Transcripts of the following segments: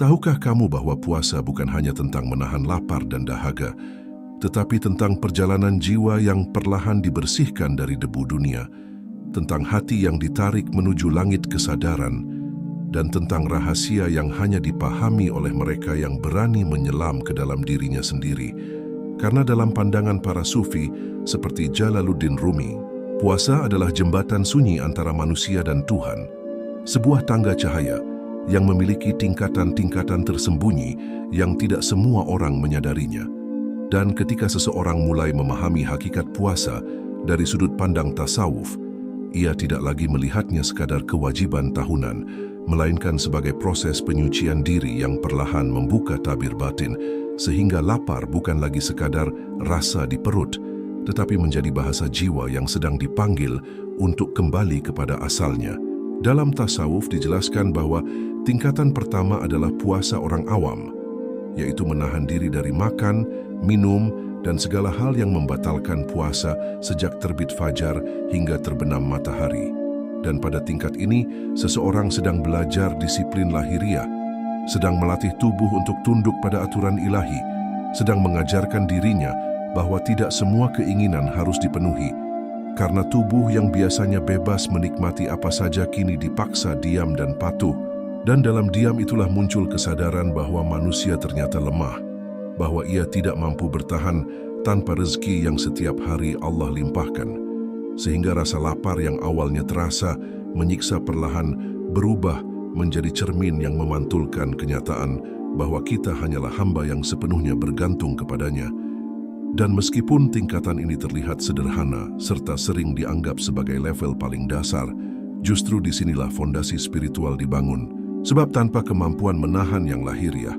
Tahukah kamu bahwa puasa bukan hanya tentang menahan lapar dan dahaga, tetapi tentang perjalanan jiwa yang perlahan dibersihkan dari debu dunia, tentang hati yang ditarik menuju langit kesadaran, dan tentang rahasia yang hanya dipahami oleh mereka yang berani menyelam ke dalam dirinya sendiri. Karena dalam pandangan para sufi seperti Jalaluddin Rumi, puasa adalah jembatan sunyi antara manusia dan Tuhan, sebuah tangga cahaya yang memiliki tingkatan-tingkatan tersembunyi yang tidak semua orang menyadarinya. Dan ketika seseorang mulai memahami hakikat puasa dari sudut pandang tasawuf, ia tidak lagi melihatnya sekadar kewajiban tahunan, melainkan sebagai proses penyucian diri yang perlahan membuka tabir batin, sehingga lapar bukan lagi sekadar rasa di perut, tetapi menjadi bahasa jiwa yang sedang dipanggil untuk kembali kepada asalnya. Dalam tasawuf dijelaskan bahwa tingkatan pertama adalah puasa orang awam, yaitu menahan diri dari makan, minum, dan segala hal yang membatalkan puasa sejak terbit fajar hingga terbenam matahari. Dan pada tingkat ini, seseorang sedang belajar disiplin lahiriah, sedang melatih tubuh untuk tunduk pada aturan ilahi, sedang mengajarkan dirinya bahwa tidak semua keinginan harus dipenuhi, karena tubuh yang biasanya bebas menikmati apa saja kini dipaksa diam dan patuh. Dan dalam diam itulah muncul kesadaran bahwa manusia ternyata lemah, bahwa ia tidak mampu bertahan tanpa rezeki yang setiap hari Allah limpahkan. Sehingga rasa lapar yang awalnya terasa menyiksa perlahan berubah menjadi cermin yang memantulkan kenyataan bahwa kita hanyalah hamba yang sepenuhnya bergantung kepadanya. Dan meskipun tingkatan ini terlihat sederhana serta sering dianggap sebagai level paling dasar, justru disinilah fondasi spiritual dibangun. Sebab tanpa kemampuan menahan yang lahiriah,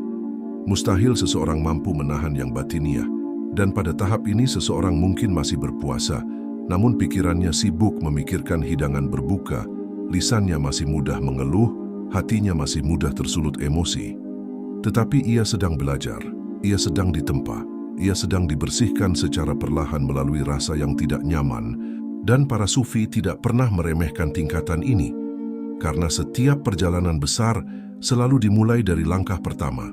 mustahil seseorang mampu menahan yang batiniah. Dan pada tahap ini seseorang mungkin masih berpuasa, namun pikirannya sibuk memikirkan hidangan berbuka, lisannya masih mudah mengeluh, hatinya masih mudah tersulut emosi. Tetapi ia sedang belajar, ia sedang ditempa, ia sedang dibersihkan secara perlahan melalui rasa yang tidak nyaman. Dan para sufi tidak pernah meremehkan tingkatan ini, karena setiap perjalanan besar selalu dimulai dari langkah pertama.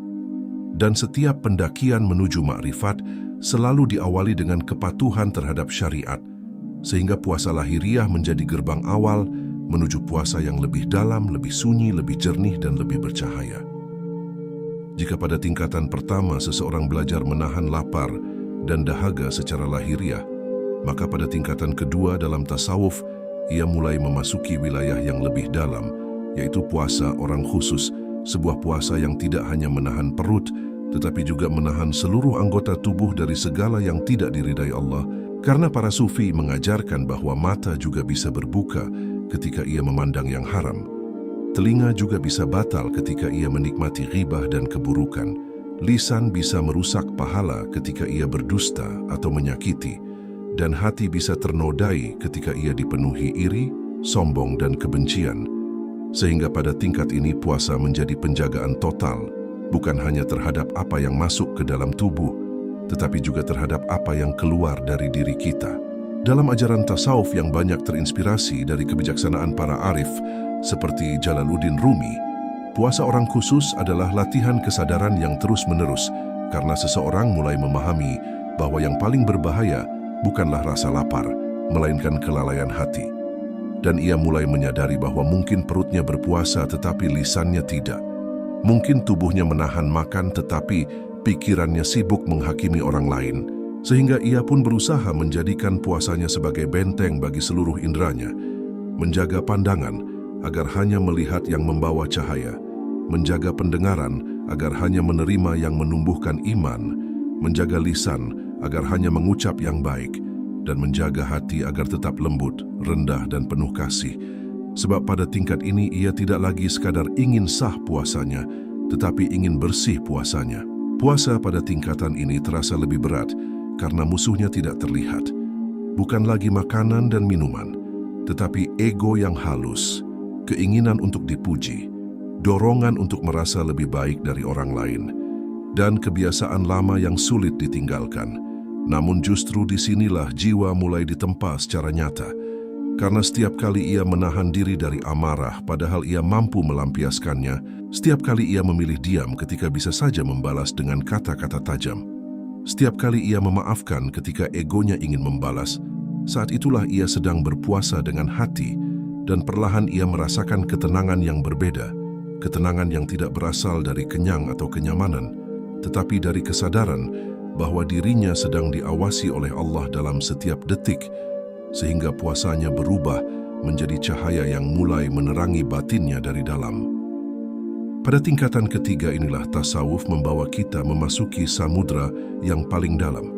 Dan setiap pendakian menuju makrifat selalu diawali dengan kepatuhan terhadap syariat, sehingga puasa lahiriah menjadi gerbang awal menuju puasa yang lebih dalam, lebih sunyi, lebih jernih, dan lebih bercahaya. Jika pada tingkatan pertama seseorang belajar menahan lapar dan dahaga secara lahiriah, maka pada tingkatan kedua dalam tasawuf, ia mulai memasuki wilayah yang lebih dalam, yaitu puasa orang khusus, sebuah puasa yang tidak hanya menahan perut, tetapi juga menahan seluruh anggota tubuh dari segala yang tidak diridai Allah, karena para sufi mengajarkan bahwa mata juga bisa berbuka ketika ia memandang yang haram. Telinga juga bisa batal ketika ia menikmati ghibah dan keburukan. Lisan bisa merusak pahala ketika ia berdusta atau menyakiti. Dan hati bisa ternodai ketika ia dipenuhi iri, sombong, dan kebencian. Sehingga pada tingkat ini puasa menjadi penjagaan total, bukan hanya terhadap apa yang masuk ke dalam tubuh, tetapi juga terhadap apa yang keluar dari diri kita. Dalam ajaran tasawuf yang banyak terinspirasi dari kebijaksanaan para arif, seperti Jalaluddin Rumi, puasa orang khusus adalah latihan kesadaran yang terus-menerus, karena seseorang mulai memahami bahwa yang paling berbahaya bukanlah rasa lapar, melainkan kelalaian hati. Dan ia mulai menyadari bahwa mungkin perutnya berpuasa tetapi lisannya tidak. Mungkin tubuhnya menahan makan tetapi pikirannya sibuk menghakimi orang lain. Sehingga ia pun berusaha menjadikan puasanya sebagai benteng bagi seluruh inderanya. Menjaga pandangan agar hanya melihat yang membawa cahaya. Menjaga pendengaran agar hanya menerima yang menumbuhkan iman. Menjaga lisan agar hanya mengucap yang baik, dan menjaga hati agar tetap lembut, rendah, dan penuh kasih. Sebab pada tingkat ini ia tidak lagi sekadar ingin sah puasanya, tetapi ingin bersih puasanya. Puasa pada tingkatan ini terasa lebih berat karena musuhnya tidak terlihat. Bukan lagi makanan dan minuman, tetapi ego yang halus, keinginan untuk dipuji, dorongan untuk merasa lebih baik dari orang lain, dan kebiasaan lama yang sulit ditinggalkan. Namun justru disinilah jiwa mulai ditempa secara nyata, karena setiap kali ia menahan diri dari amarah padahal ia mampu melampiaskannya, Setiap kali ia memilih diam ketika bisa saja membalas dengan kata-kata tajam. Setiap kali ia memaafkan ketika egonya ingin membalas, saat itulah ia sedang berpuasa dengan hati, dan perlahan ia merasakan ketenangan yang berbeda, ketenangan yang tidak berasal dari kenyang atau kenyamanan, tetapi dari kesadaran bahwa dirinya sedang diawasi oleh Allah dalam setiap detik, sehingga puasanya berubah menjadi cahaya yang mulai menerangi batinnya dari dalam. Pada tingkatan ketiga inilah tasawuf membawa kita memasuki samudra yang paling dalam,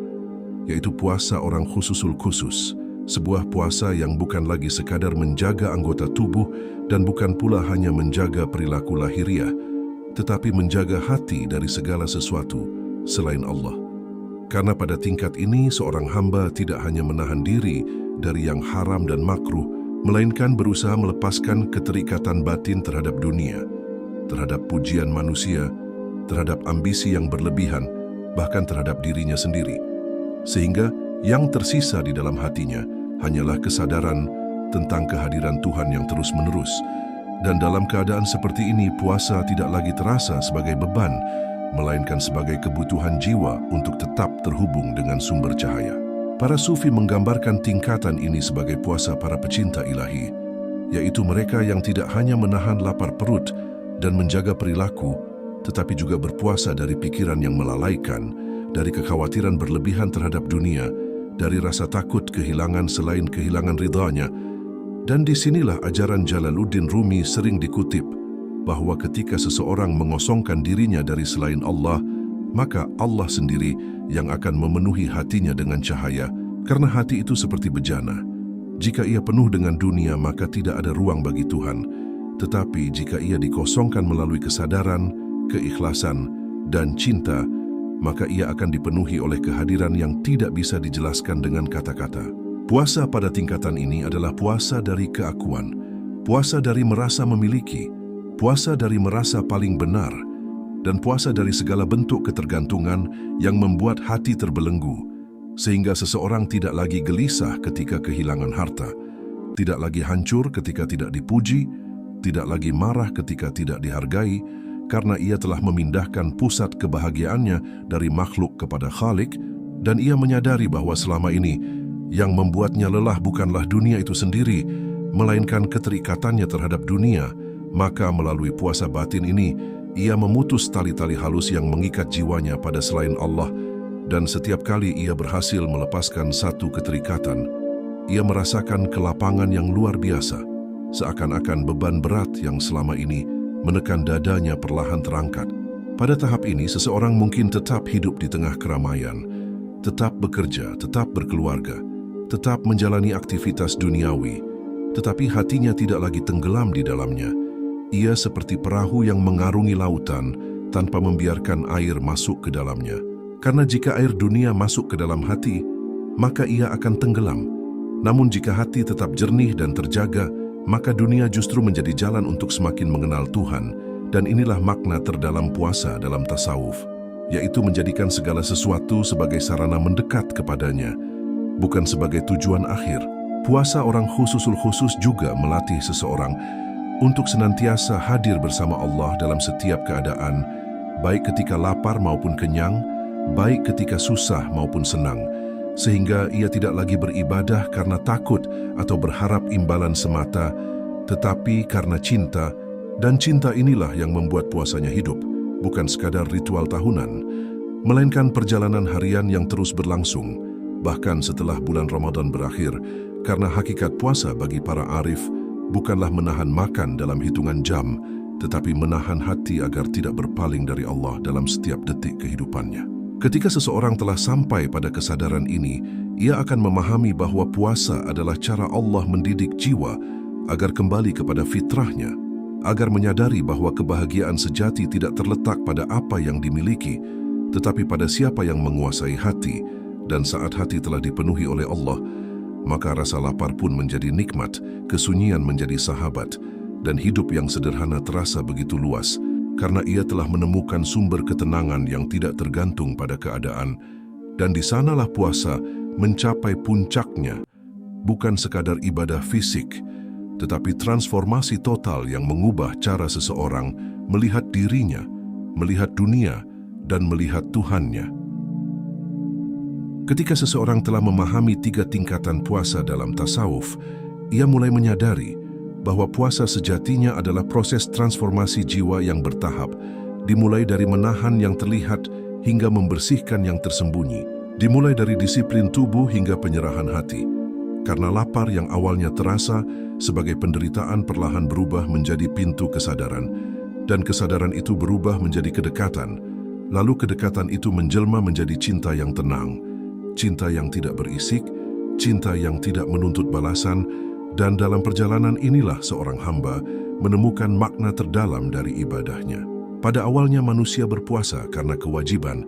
yaitu puasa orang khususul khusus, sebuah puasa yang bukan lagi sekadar menjaga anggota tubuh dan bukan pula hanya menjaga perilaku lahiriah, tetapi menjaga hati dari segala sesuatu selain Allah. Karena pada tingkat ini seorang hamba tidak hanya menahan diri dari yang haram dan makruh, melainkan berusaha melepaskan keterikatan batin terhadap dunia, terhadap pujian manusia, terhadap ambisi yang berlebihan, bahkan terhadap dirinya sendiri. Sehingga yang tersisa di dalam hatinya hanyalah kesadaran tentang kehadiran Tuhan yang terus-menerus. Dan dalam keadaan seperti ini, puasa tidak lagi terasa sebagai beban, melainkan sebagai kebutuhan jiwa untuk tetap terhubung dengan sumber cahaya. Para sufi menggambarkan tingkatan ini sebagai puasa para pecinta ilahi, yaitu mereka yang tidak hanya menahan lapar perut dan menjaga perilaku, tetapi juga berpuasa dari pikiran yang melalaikan, dari kekhawatiran berlebihan terhadap dunia, dari rasa takut kehilangan selain kehilangan ridhanya. Dan disinilah ajaran Jalaluddin Rumi sering dikutip, bahwa ketika seseorang mengosongkan dirinya dari selain Allah, maka Allah sendiri yang akan memenuhi hatinya dengan cahaya, karena hati itu seperti bejana. Jika ia penuh dengan dunia, maka tidak ada ruang bagi Tuhan. Tetapi jika ia dikosongkan melalui kesadaran, keikhlasan, dan cinta, maka ia akan dipenuhi oleh kehadiran yang tidak bisa dijelaskan dengan kata-kata. Puasa pada tingkatan ini adalah puasa dari keakuan, puasa dari merasa memiliki, puasa dari merasa paling benar, dan puasa dari segala bentuk ketergantungan yang membuat hati terbelenggu, sehingga seseorang tidak lagi gelisah ketika kehilangan harta, tidak lagi hancur ketika tidak dipuji, tidak lagi marah ketika tidak dihargai, karena ia telah memindahkan pusat kebahagiaannya dari makhluk kepada Khalik, dan ia menyadari bahwa selama ini yang membuatnya lelah bukanlah dunia itu sendiri, melainkan keterikatannya terhadap dunia. Maka melalui puasa batin ini, ia memutus tali-tali halus yang mengikat jiwanya pada selain Allah, dan setiap kali ia berhasil melepaskan satu keterikatan, ia merasakan kelapangan yang luar biasa. Seakan-akan beban berat yang selama ini menekan dadanya perlahan terangkat. Pada tahap ini, seseorang mungkin tetap hidup di tengah keramaian, tetap bekerja, tetap berkeluarga, tetap menjalani aktivitas duniawi, tetapi hatinya tidak lagi tenggelam di dalamnya. Ia seperti perahu yang mengarungi lautan tanpa membiarkan air masuk ke dalamnya. Karena jika air dunia masuk ke dalam hati, maka ia akan tenggelam. Namun jika hati tetap jernih dan terjaga, maka dunia justru menjadi jalan untuk semakin mengenal Tuhan. Dan inilah makna terdalam puasa dalam tasawuf, yaitu menjadikan segala sesuatu sebagai sarana mendekat kepadanya, bukan sebagai tujuan akhir. Puasa orang khususul khusus juga melatih seseorang untuk senantiasa hadir bersama Allah dalam setiap keadaan, baik ketika lapar maupun kenyang, baik ketika susah maupun senang, sehingga ia tidak lagi beribadah karena takut atau berharap imbalan semata, tetapi karena cinta, dan cinta inilah yang membuat puasanya hidup, bukan sekadar ritual tahunan, melainkan perjalanan harian yang terus berlangsung, bahkan setelah bulan Ramadan berakhir, karena hakikat puasa bagi para arif bukanlah menahan makan dalam hitungan jam, tetapi menahan hati agar tidak berpaling dari Allah dalam setiap detik kehidupannya. Ketika seseorang telah sampai pada kesadaran ini, ia akan memahami bahwa puasa adalah cara Allah mendidik jiwa agar kembali kepada fitrahnya, agar menyadari bahwa kebahagiaan sejati tidak terletak pada apa yang dimiliki, tetapi pada siapa yang menguasai hati. Dan saat hati telah dipenuhi oleh Allah, maka rasa lapar pun menjadi nikmat, kesunyian menjadi sahabat, dan hidup yang sederhana terasa begitu luas, karena ia telah menemukan sumber ketenangan yang tidak tergantung pada keadaan. Dan di sanalah puasa mencapai puncaknya, bukan sekadar ibadah fisik, tetapi transformasi total yang mengubah cara seseorang melihat dirinya, melihat dunia, dan melihat Tuhannya. Ketika seseorang telah memahami 3 tingkatan puasa dalam tasawuf, ia mulai menyadari bahwa puasa sejatinya adalah proses transformasi jiwa yang bertahap, dimulai dari menahan yang terlihat hingga membersihkan yang tersembunyi, dimulai dari disiplin tubuh hingga penyerahan hati. Karena lapar yang awalnya terasa sebagai penderitaan perlahan berubah menjadi pintu kesadaran, dan kesadaran itu berubah menjadi kedekatan, lalu kedekatan itu menjelma menjadi cinta yang tenang, cinta yang tidak berisik, cinta yang tidak menuntut balasan, dan dalam perjalanan inilah seorang hamba menemukan makna terdalam dari ibadahnya. Pada awalnya manusia berpuasa karena kewajiban,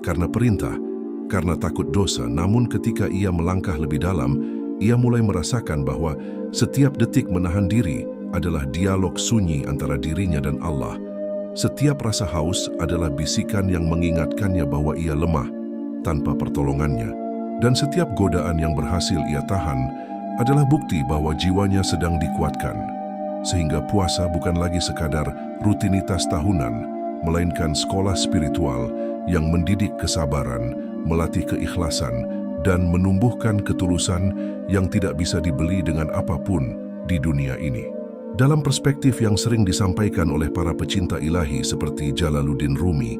karena perintah, karena takut dosa, namun ketika ia melangkah lebih dalam, ia mulai merasakan bahwa setiap detik menahan diri adalah dialog sunyi antara dirinya dan Allah. Setiap rasa haus adalah bisikan yang mengingatkannya bahwa ia lemah tanpa pertolongannya. Dan setiap godaan yang berhasil ia tahan adalah bukti bahwa jiwanya sedang dikuatkan. Sehingga puasa bukan lagi sekadar rutinitas tahunan, melainkan sekolah spiritual yang mendidik kesabaran, melatih keikhlasan, dan menumbuhkan ketulusan yang tidak bisa dibeli dengan apapun di dunia ini. Dalam perspektif yang sering disampaikan oleh para pecinta ilahi seperti Jalaluddin Rumi,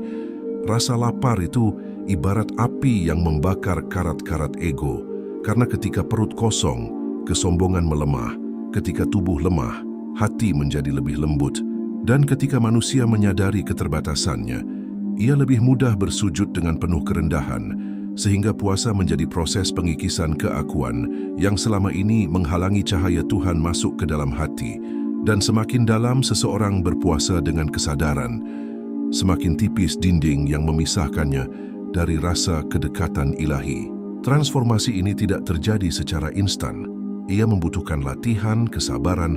rasa lapar itu ibarat api yang membakar karat-karat ego, karena ketika perut kosong, kesombongan melemah, ketika tubuh lemah, hati menjadi lebih lembut, dan ketika manusia menyadari keterbatasannya, ia lebih mudah bersujud dengan penuh kerendahan, sehingga puasa menjadi proses pengikisan keakuan yang selama ini menghalangi cahaya Tuhan masuk ke dalam hati. Dan semakin dalam seseorang berpuasa dengan kesadaran, semakin tipis dinding yang memisahkannya dari rasa kedekatan ilahi. Transformasi ini tidak terjadi secara instan. Ia membutuhkan latihan, kesabaran,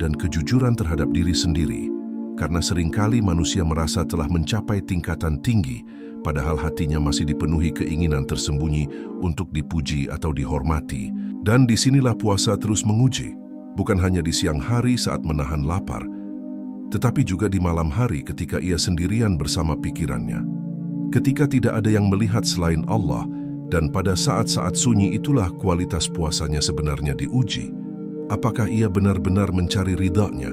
dan kejujuran terhadap diri sendiri, karena seringkali manusia merasa telah mencapai tingkatan tinggi, padahal hatinya masih dipenuhi keinginan tersembunyi untuk dipuji atau dihormati. Dan disinilah puasa terus menguji, bukan hanya di siang hari saat menahan lapar, tetapi juga di malam hari ketika ia sendirian bersama pikirannya. Ketika tidak ada yang melihat selain Allah, dan pada saat-saat sunyi itulah kualitas puasanya sebenarnya diuji. Apakah ia benar-benar mencari ridha-Nya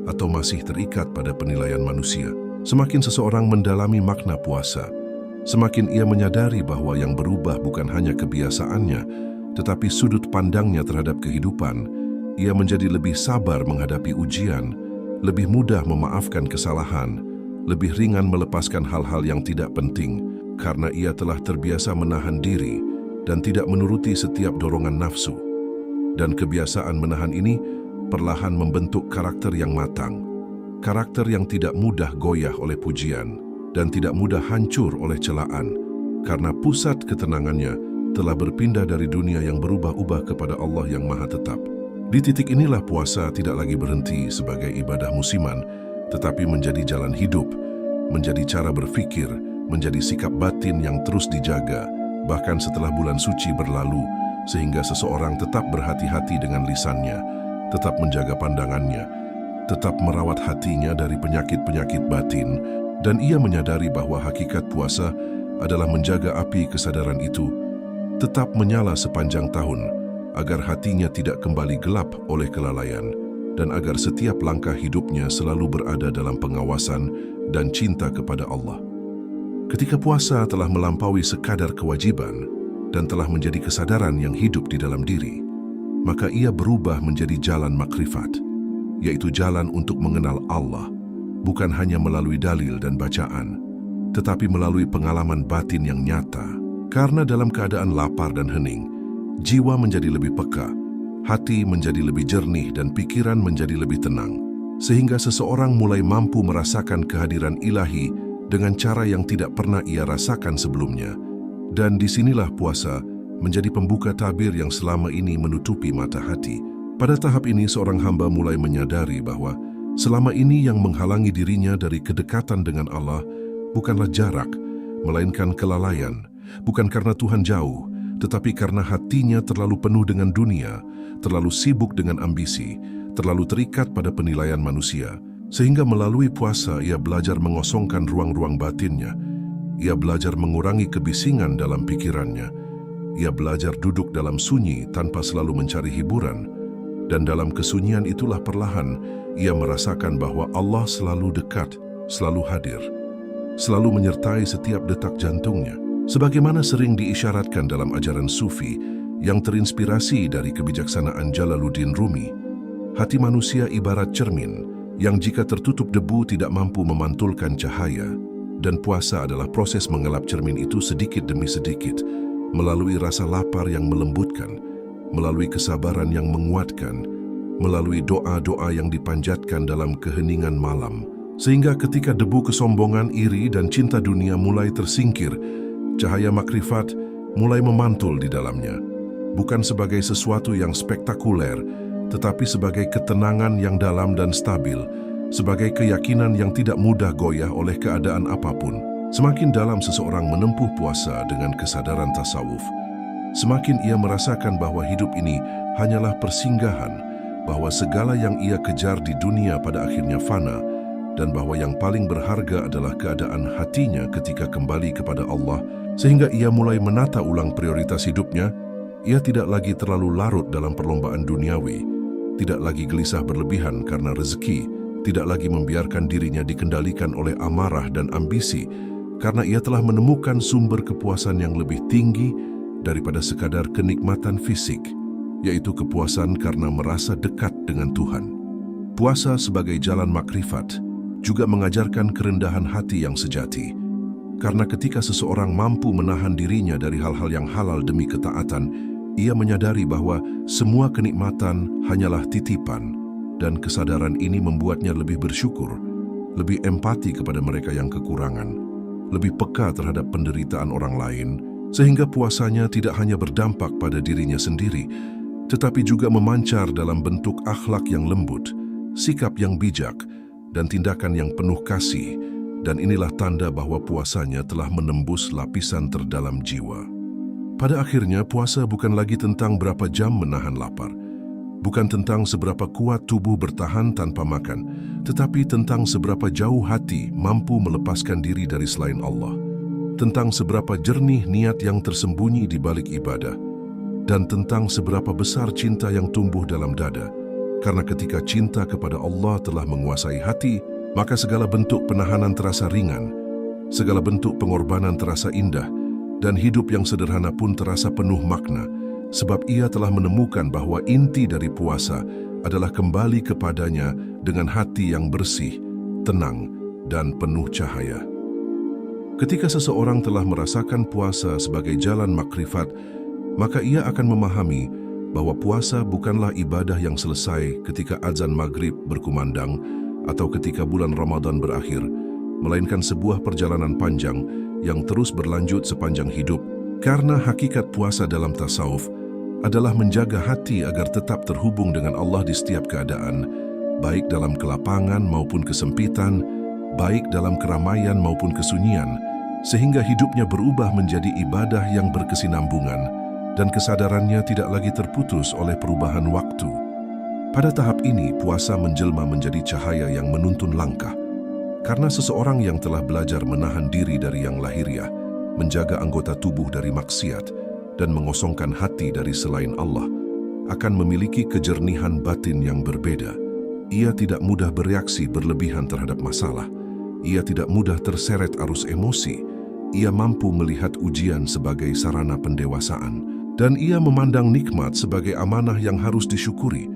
atau masih terikat pada penilaian manusia? Semakin seseorang mendalami makna puasa, semakin ia menyadari bahwa yang berubah bukan hanya kebiasaannya, tetapi sudut pandangnya terhadap kehidupan. Ia menjadi lebih sabar menghadapi ujian, lebih mudah memaafkan kesalahan, lebih ringan melepaskan hal-hal yang tidak penting, karena ia telah terbiasa menahan diri dan tidak menuruti setiap dorongan nafsu. Dan kebiasaan menahan ini perlahan membentuk karakter yang matang, karakter yang tidak mudah goyah oleh pujian dan tidak mudah hancur oleh celaan, karena pusat ketenangannya telah berpindah dari dunia yang berubah-ubah kepada Allah yang Maha Tetap. Di titik inilah puasa tidak lagi berhenti sebagai ibadah musiman, tetapi menjadi jalan hidup, menjadi cara berpikir, menjadi sikap batin yang terus dijaga, bahkan setelah bulan suci berlalu, sehingga seseorang tetap berhati-hati dengan lisannya, tetap menjaga pandangannya, tetap merawat hatinya dari penyakit-penyakit batin, dan ia menyadari bahwa hakikat puasa adalah menjaga api kesadaran itu tetap menyala sepanjang tahun, agar hatinya tidak kembali gelap oleh kelalaian, dan agar setiap langkah hidupnya selalu berada dalam pengawasan dan cinta kepada Allah. Ketika puasa telah melampaui sekadar kewajiban dan telah menjadi kesadaran yang hidup di dalam diri, maka ia berubah menjadi jalan makrifat, yaitu jalan untuk mengenal Allah, bukan hanya melalui dalil dan bacaan, tetapi melalui pengalaman batin yang nyata. Karena dalam keadaan lapar dan hening, jiwa menjadi lebih peka, hati menjadi lebih jernih, dan pikiran menjadi lebih tenang, sehingga seseorang mulai mampu merasakan kehadiran ilahi dengan cara yang tidak pernah ia rasakan sebelumnya. Dan disinilah puasa menjadi pembuka tabir yang selama ini menutupi mata hati. Pada tahap ini seorang hamba mulai menyadari bahwa selama ini yang menghalangi dirinya dari kedekatan dengan Allah bukanlah jarak, melainkan kelalaian, bukan karena Tuhan jauh, tetapi karena hatinya terlalu penuh dengan dunia, terlalu sibuk dengan ambisi, terlalu terikat pada penilaian manusia, Sehingga melalui puasa ia belajar mengosongkan ruang-ruang batinnya. Ia belajar mengurangi kebisingan dalam pikirannya. Ia belajar duduk dalam sunyi tanpa selalu mencari hiburan. Dan dalam kesunyian itulah perlahan ia merasakan bahwa Allah selalu dekat, selalu hadir, selalu menyertai setiap detak jantungnya. Sebagaimana sering diisyaratkan dalam ajaran Sufi yang terinspirasi dari kebijaksanaan Jalaluddin Rumi, hati manusia ibarat cermin yang jika tertutup debu tidak mampu memantulkan cahaya, dan puasa adalah proses mengelap cermin itu sedikit demi sedikit, melalui rasa lapar yang melembutkan, melalui kesabaran yang menguatkan, melalui doa-doa yang dipanjatkan dalam keheningan malam, sehingga ketika debu kesombongan, iri, dan cinta dunia mulai tersingkir, cahaya makrifat mulai memantul di dalamnya, bukan sebagai sesuatu yang spektakuler, tetapi sebagai ketenangan yang dalam dan stabil, sebagai keyakinan yang tidak mudah goyah oleh keadaan apapun. Semakin dalam seseorang menempuh puasa dengan kesadaran tasawuf, semakin ia merasakan bahwa hidup ini hanyalah persinggahan, bahwa segala yang ia kejar di dunia pada akhirnya fana, dan bahwa yang paling berharga adalah keadaan hatinya ketika kembali kepada Allah, sehingga ia mulai menata ulang prioritas hidupnya. Ia tidak lagi terlalu larut dalam perlombaan duniawi, tidak lagi gelisah berlebihan karena rezeki, tidak lagi membiarkan dirinya dikendalikan oleh amarah dan ambisi, karena ia telah menemukan sumber kepuasan yang lebih tinggi daripada sekadar kenikmatan fisik, yaitu kepuasan karena merasa dekat dengan Tuhan. Puasa sebagai jalan makrifat juga mengajarkan kerendahan hati yang sejati, karena ketika seseorang mampu menahan dirinya dari hal-hal yang halal demi ketaatan, ia menyadari bahwa semua kenikmatan hanyalah titipan, dan kesadaran ini membuatnya lebih bersyukur, lebih empati kepada mereka yang kekurangan, lebih peka terhadap penderitaan orang lain, sehingga puasanya tidak hanya berdampak pada dirinya sendiri, tetapi juga memancar dalam bentuk akhlak yang lembut, sikap yang bijak, dan tindakan yang penuh kasih. Dan inilah tanda bahwa puasanya telah menembus lapisan terdalam jiwa. Pada akhirnya, puasa bukan lagi tentang berapa jam menahan lapar, bukan tentang seberapa kuat tubuh bertahan tanpa makan, tetapi tentang seberapa jauh hati mampu melepaskan diri dari selain Allah, tentang seberapa jernih niat yang tersembunyi di balik ibadah, dan tentang seberapa besar cinta yang tumbuh dalam dada. Karena ketika cinta kepada Allah telah menguasai hati, maka segala bentuk penahanan terasa ringan, segala bentuk pengorbanan terasa indah, dan hidup yang sederhana pun terasa penuh makna, sebab ia telah menemukan bahwa inti dari puasa adalah kembali kepadanya dengan hati yang bersih, tenang, dan penuh cahaya. Ketika seseorang telah merasakan puasa sebagai jalan makrifat, maka ia akan memahami bahwa puasa bukanlah ibadah yang selesai ketika azan maghrib berkumandang atau ketika bulan Ramadan berakhir, melainkan sebuah perjalanan panjang yang terus berlanjut sepanjang hidup, karena hakikat puasa dalam tasawuf adalah menjaga hati agar tetap terhubung dengan Allah di setiap keadaan, baik dalam kelapangan maupun kesempitan, baik dalam keramaian maupun kesunyian, sehingga hidupnya berubah menjadi ibadah yang berkesinambungan, dan kesadarannya tidak lagi terputus oleh perubahan waktu. Pada tahap ini, puasa menjelma menjadi cahaya yang menuntun langkah, karena seseorang yang telah belajar menahan diri dari yang lahiriah, menjaga anggota tubuh dari maksiat, dan mengosongkan hati dari selain Allah, akan memiliki kejernihan batin yang berbeda. Ia tidak mudah bereaksi berlebihan terhadap masalah. Ia tidak mudah terseret arus emosi. Ia mampu melihat ujian sebagai sarana pendewasaan, dan ia memandang nikmat sebagai amanah yang harus disyukuri,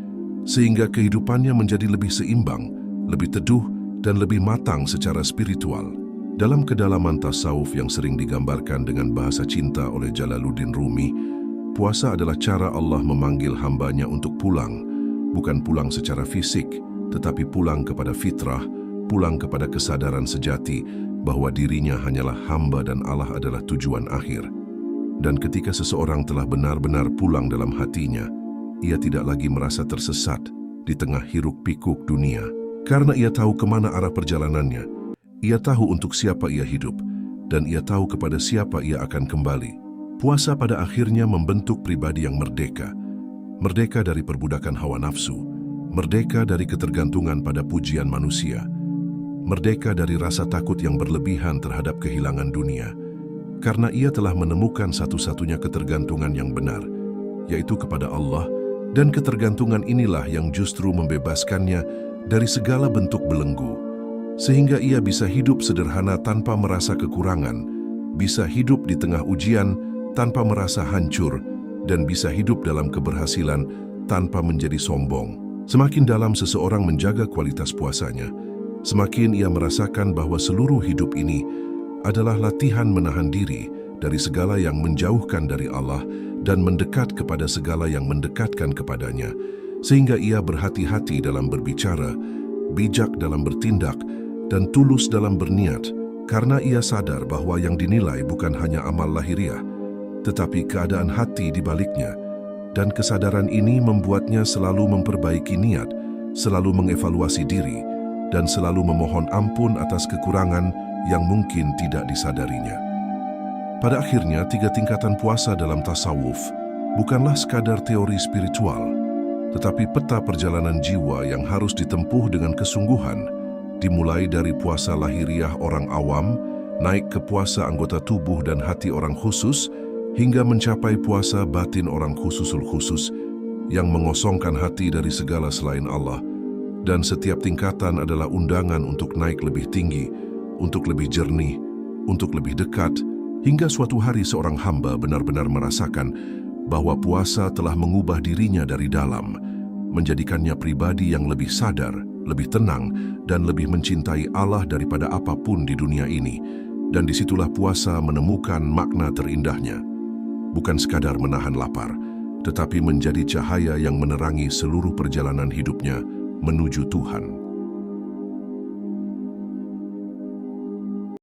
sehingga kehidupannya menjadi lebih seimbang, lebih teduh, dan lebih matang secara spiritual. Dalam kedalaman tasawuf yang sering digambarkan dengan bahasa cinta oleh Jalaluddin Rumi, puasa adalah cara Allah memanggil hambanya untuk pulang, bukan pulang secara fisik, tetapi pulang kepada fitrah, pulang kepada kesadaran sejati bahwa dirinya hanyalah hamba dan Allah adalah tujuan akhir. Dan ketika seseorang telah benar-benar pulang dalam hatinya, ia tidak lagi merasa tersesat di tengah hiruk-pikuk dunia. Karena ia tahu kemana arah perjalanannya, ia tahu untuk siapa ia hidup, dan ia tahu kepada siapa ia akan kembali. Puasa pada akhirnya membentuk pribadi yang merdeka. Merdeka dari perbudakan hawa nafsu, merdeka dari ketergantungan pada pujian manusia, merdeka dari rasa takut yang berlebihan terhadap kehilangan dunia, karena ia telah menemukan satu-satunya ketergantungan yang benar, yaitu kepada Allah, dan ketergantungan inilah yang justru membebaskannya dari segala bentuk belenggu, sehingga ia bisa hidup sederhana tanpa merasa kekurangan, bisa hidup di tengah ujian tanpa merasa hancur, dan bisa hidup dalam keberhasilan tanpa menjadi sombong. Semakin dalam seseorang menjaga kualitas puasanya, semakin ia merasakan bahwa seluruh hidup ini adalah latihan menahan diri dari segala yang menjauhkan dari Allah dan mendekat kepada segala yang mendekatkan kepadanya, sehingga ia berhati-hati dalam berbicara, bijak dalam bertindak, dan tulus dalam berniat, karena ia sadar bahwa yang dinilai bukan hanya amal lahiriah, tetapi keadaan hati di baliknya. Dan kesadaran ini membuatnya selalu memperbaiki niat, selalu mengevaluasi diri, dan selalu memohon ampun atas kekurangan yang mungkin tidak disadarinya. Pada akhirnya, 3 tingkatan puasa dalam tasawuf bukanlah sekadar teori spiritual, tetapi peta perjalanan jiwa yang harus ditempuh dengan kesungguhan, dimulai dari puasa lahiriah orang awam, naik ke puasa anggota tubuh dan hati orang khusus, hingga mencapai puasa batin orang khususul khusus yang mengosongkan hati dari segala selain Allah. Dan setiap tingkatan adalah undangan untuk naik lebih tinggi, untuk lebih jernih, untuk lebih dekat, hingga suatu hari seorang hamba benar-benar merasakan bahwa puasa telah mengubah dirinya dari dalam, menjadikannya pribadi yang lebih sadar, lebih tenang, dan lebih mencintai Allah daripada apapun di dunia ini. Dan disitulah puasa menemukan makna terindahnya. Bukan sekadar menahan lapar, tetapi menjadi cahaya yang menerangi seluruh perjalanan hidupnya menuju Tuhan.